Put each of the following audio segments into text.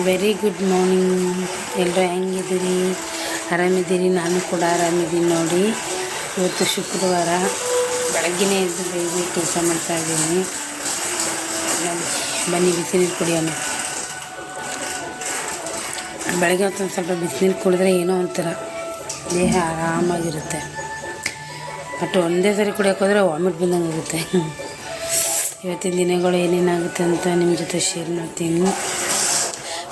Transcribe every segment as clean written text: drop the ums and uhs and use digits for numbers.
Very good morning. ಎಲ್ಲರೂ ಹೆಂಗಿದ್ದೀರಿ? ಆರಾಮಿದ್ದೀರಿ? ನಾನು ಕೂಡ ಆರಾಮಿದ್ದೀನಿ ನೋಡಿ. ಇವತ್ತು ಶುಕ್ರವಾರ ಬೆಳಗ್ಗೆನೇ ಎದ್ದು ಬೇಗ ಕೆಲಸ ಮಾಡ್ತಾಯಿದ್ದೀನಿ. ಬನ್ನಿ ಬಿಸಿನೀರು ಕುಡಿಯೋಣ. ಬೆಳಗ್ಗೆ ಹೊತ್ತು ಸ್ವಲ್ಪ ಬಿಸಿನೀರು ಕುಡಿದ್ರೆ ಏನೋ ಒಂಥರ ದೇಹ ಆರಾಮಾಗಿರುತ್ತೆ. ಬಟ್ ಒಂದೇ ಸರಿ ಕುಡಿಯೋಕೆ ಹೋದರೆ ವಾಮಿಟ್ ಬಂದಂಗೆ ಆಗುತ್ತೆ. ಇವತ್ತಿನ ದಿನಗಳು ಏನೇನಾಗುತ್ತೆ ಅಂತ ನಿಮ್ಮ ಜೊತೆ ಶೇರ್ ಮಾಡ್ತೀನಿ.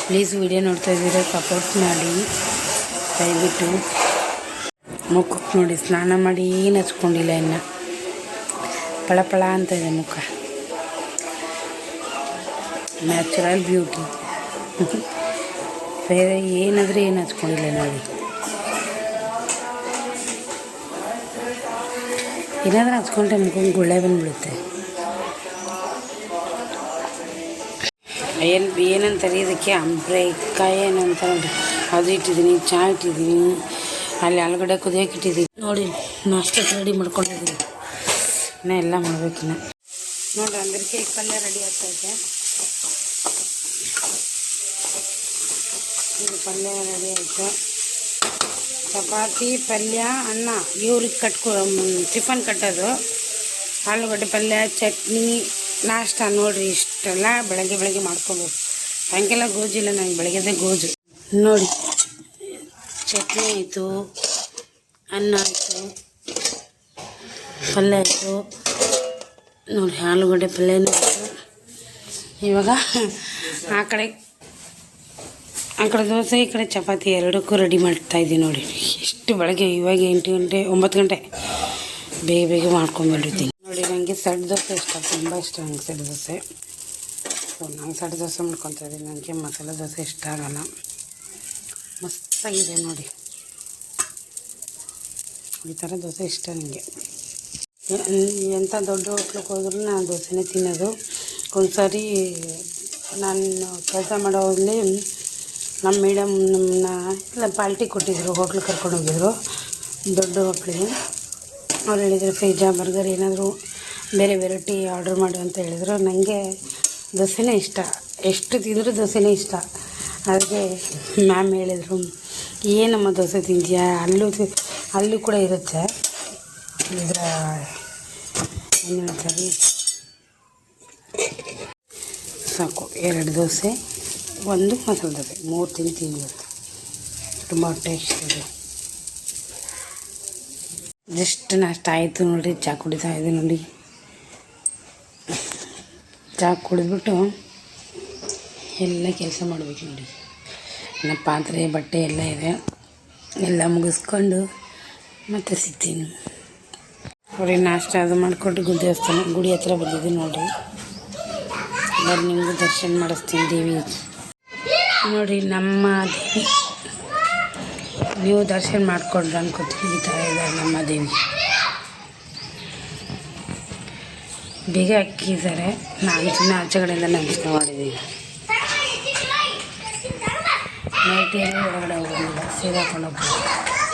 ಪ್ಲೀಸ್ ವಿಡಿಯೋ ನೋಡ್ತಾ ಇದ್ದೀರಾ, ಸಪೋರ್ಟ್ ಮಾಡಿ ದಯವಿಟ್ಟು. ಮುಖಕ್ಕೆ ನೋಡಿ, ಸ್ನಾನ ಮಾಡಿ ಏನು ಹಚ್ಕೊಂಡಿಲ್ಲ, ಇನ್ನು ಪಳ ಅಂತ ಇದೆ ಮುಖ. Natural beauty. ಬೇರೆ ಏನಾದರೂ ಏನು ಹಚ್ಕೊಂಡಿಲ್ಲ ನೋಡಿ. ಏನಾದರೂ ಹಚ್ಕೊಂಡ್ರೆ ಮುಖಕ್ಕೆ ಗುಳ್ಳೆ ಬಂದುಬಿಡುತ್ತೆ. ಏನಂತಾರೆ ಇದಕ್ಕೆ, ಅಂಬ್ರೆಕಾಯಿ ಏನಂತ ನೋಡಿ, ಅದು ಇಟ್ಟಿದ್ದೀನಿ. ಚಹಾ ಇಟ್ಟಿದ್ದೀನಿ, ಅಲ್ಲಿ ಆಲೂಗಡ್ಡೆ ಕುದಿಯೋಕೆ ಇಟ್ಟಿದ್ದೀನಿ ನೋಡಿ. ನಾಷ್ಟಕ್ಕೆ ರೆಡಿ ಮಾಡ್ಕೊಂಡಿದ್ದೀನಿ. ಇನ್ನೂ ಎಲ್ಲ ಮಾಡಬೇಕಿನ್ನ ನೋಡಿ. ಅಂಬ್ರೆಕಾಯಿ ಪಲ್ಯ ರೆಡಿ ಆಗ್ತೈತೆ. ಇದು ಪಲ್ಯ ರೆಡಿ ಆಯಿತು. ಚಪಾತಿ, ಪಲ್ಯ, ಅನ್ನ ಇವ್ರಿಗೆ ಟಿಫನ್ ಕಟ್ಟೋದು. ಆಲೂಗಡ್ಡೆ ಪಲ್ಯ, ಚಟ್ನಿ, ನಾಷ್ಟ ನೋಡಿರಿ. ಇಷ್ಟೆಲ್ಲ ಬೆಳಗ್ಗೆ ಮಾಡ್ಕೊಬೇಕು. ಸಾಯಂಕಾಲ ಗೋಜಿಲ್ಲ, ನಂಗೆ ಬೆಳಗ್ಗೆದೇ ಗೋಜು ನೋಡಿ. ಚಟ್ನಿ ಆಯಿತು, ಅನ್ನ ಆಯಿತು, ಪಲ್ಯ ಆಯಿತು ನೋಡಿ. ಆಲೂಗಡ್ಡೆ ಪಲ್ಯನೂ ಆಯಿತು. ಇವಾಗ ಆ ಕಡೆ ದೋಸೆ, ಈ ಕಡೆ ಚಪಾತಿ ಎರಡಕ್ಕೂ ರೆಡಿ ಮಾಡ್ತಾಯಿದ್ದೀನಿ ನೋಡಿ. ಎಷ್ಟು ಬೆಳಗ್ಗೆ, ಇವಾಗ 8 ಗಂಟೆ 9 ಗಂಟೆ ಬೇಗ ಮಾಡ್ಕೊಂಡ್ಬಿಟ್ಟಿರ್ತೀನಿ ನೋಡಿ. ನನಗೆ ಸೆಟ್ ದೋಸೆ ಇಷ್ಟ, ತುಂಬ ಇಷ್ಟ ನನಗೆ ಸೆಟ್ ದೋಸೆ. ಸೊ ನಾನು ಸೆಟ್ ದೋಸೆ ಮಾಡ್ಕೊತಾ ಇದ್ದೀನಿ. ನನಗೆ ಮಸಾಲೆ ದೋಸೆ ಇಷ್ಟ ಆಗೋಲ್ಲ. ಮಸ್ತಾಗಿದೆ ನೋಡಿ. ಈ ಥರ ದೋಸೆ ಇಷ್ಟ ನನಗೆ. ಎಂಥ ದೊಡ್ಡ ಹೋಟ್ಲಿಗೆ ಹೋದ್ರೂ ನಾನು ದೋಸೆನೇ ತಿನ್ನೋದು. ಒಂದು ಸಾರಿ ನಾನು ಕೆಲಸ ಮಾಡೋಲ್ಲಿ ನಮ್ಮ ಮೇಡಮ್ ನಮ್ಮನ್ನ ಎಲ್ಲ ಪಾರ್ಟಿ ಕೊಟ್ಟಿದ್ದರು, ಹೋಟ್ಲಿಗೆ ಕರ್ಕೊಂಡೋಗಿದ್ರು, ದೊಡ್ಡ ಹೋಟ್ಲಿಗೆ. ಅವ್ರು ಹೇಳಿದರು ಪಿಜ್ಜಾ, ಬರ್ಗರ್ ಏನಾದರೂ ಬೇರೆ ವೆರೈಟಿ ಆರ್ಡ್ರ್ ಮಾಡು ಅಂತ ಹೇಳಿದರು. ನನಗೆ ದೋಸೆನೇ ಇಷ್ಟ, ಎಷ್ಟು ತಿಂದರೂ ದೋಸೆನೇ ಇಷ್ಟ. ಅದಕ್ಕೆ ಮ್ಯಾಮ್ ಹೇಳಿದರು, ಏನಮ್ಮ ದೋಸೆ ತಿಂತೀಯಾ, ಅಲ್ಲೂ ಕೂಡ ಇರುತ್ತೆ ಇದರ ಏನು ಹೇಳ್ತಾರೆ, ಸಾಕು 2 ದೋಸೆ, 1 ಮಸಾಲೆ ದೋಸೆ, 3 ತಿಂತೀನಿ ಇವತ್ತು. ತುಂಬ ಟೇಸ್ಟ್ ಇದೆ. ಜಸ್ಟ್ ನಾಷ್ಟ ಆಯಿತು ನೋಡಿ. ಚಹಾ ಕುಡಿತಾ ಇದೆ ನೋಡಿ. ಚಹಾ ಕುಡಿದ್ಬಿಟ್ಟು ಎಲ್ಲ ಕೆಲಸ ಮಾಡಬೇಕು ನೋಡಿ. ನನ್ನ ಪಾತ್ರೆ ಬಟ್ಟೆ ಎಲ್ಲ ಇದೆ, ಎಲ್ಲ ಮುಗಿಸ್ಕೊಂಡು ಮತ್ತೆ ಸಿಗ್ತೀನಿ. ಅವ್ರಿಗೆ ನಾಷ್ಟ ಅದು ಮಾಡಿಕೊಟ್ಟು ಗುಡಿ ಹತ್ರ ಬಂದಿದ್ದೀನಿ ನೋಡಿ. ಬರೀ ನಿಮಗೂ ದರ್ಶನ ಮಾಡಿಸ್ತೀನಿ ದೇವಿ ನೋಡಿ. ನಮ್ಮ ದೇವಿ ನೀವು ದರ್ಶನ ಮಾಡಿಕೊಂಡ್ರೆ ಅನ್ಕೋತೀನಿ. ಈ ಥರ ಇದ್ದಾರೆ ನಮ್ಮ ದೇವಿ. ಬೇಗ ಹಾಕಿದ್ದಾರೆ. ನಾನು ಸುಮ್ಮನೆ ಆಚೆ ಕಡೆಯಿಂದ ನಮಸ್ಕಾರ ಮಾಡಿದ್ದೀನಿ. ನೈಟಿಯಲ್ಲಿ ಒಳಗಡೆ ಹೋಗೋದಿಲ್ಲ, ಸೀರೆ ಹಾಕೊಂಡು ಹೋಗ್ಬೋದು.